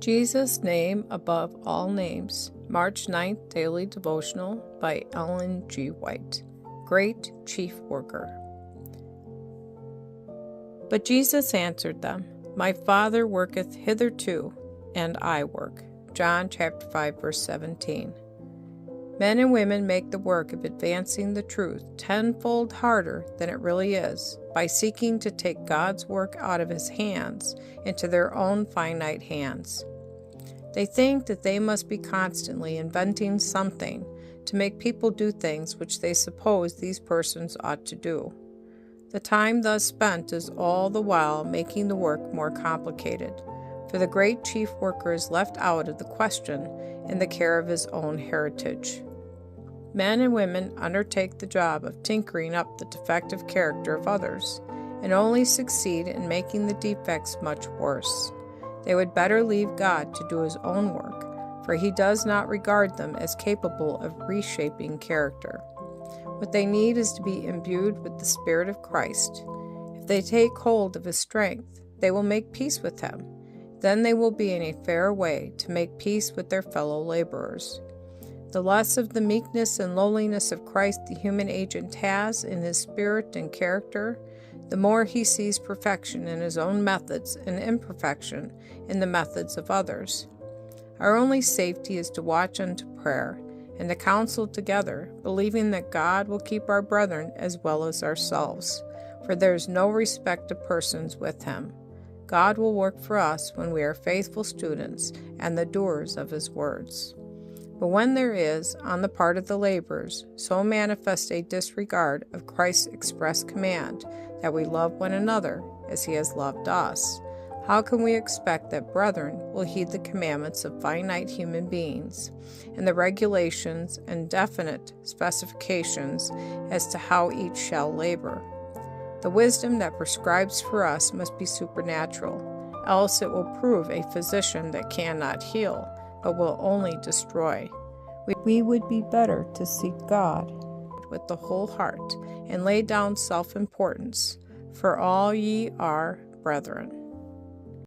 Jesus' Name Above All Names, March 9th Daily Devotional by Ellen G. White. Great Chief Worker. But Jesus answered them, My Father worketh hitherto, and I work. John chapter 5, verse 17. Men and women make the work of advancing the truth tenfold harder than it really is by seeking to take God's work out of His hands into their own finite hands. They think that they must be constantly inventing something to make people do things which they suppose these persons ought to do. The time thus spent is all the while making the work more complicated, for the great chief worker is left out of the question in the care of his own heritage. Men and women undertake the job of tinkering up the defective character of others, and only succeed in making the defects much worse. They would better leave God to do His own work, for He does not regard them as capable of reshaping character. What they need is to be imbued with the Spirit of Christ. If they take hold of His strength, they will make peace with Him. Then they will be in a fair way to make peace with their fellow laborers. The less of the meekness and lowliness of Christ the human agent has in his spirit and character, the more he sees perfection in his own methods and imperfection in the methods of others. Our only safety is to watch unto prayer and to counsel together, believing that God will keep our brethren as well as ourselves, for there is no respect of persons with Him. God will work for us when we are faithful students and the doers of His words. But when there is, on the part of the laborers, so manifest a disregard of Christ's express command that we love one another as He has loved us, how can we expect that brethren will heed the commandments of finite human beings and the regulations and definite specifications as to how each shall labor? The wisdom that prescribes for us must be supernatural, else it will prove a physician that cannot heal, but will only destroy. We would be better to seek God with the whole heart and lay down self-importance, for all ye are brethren.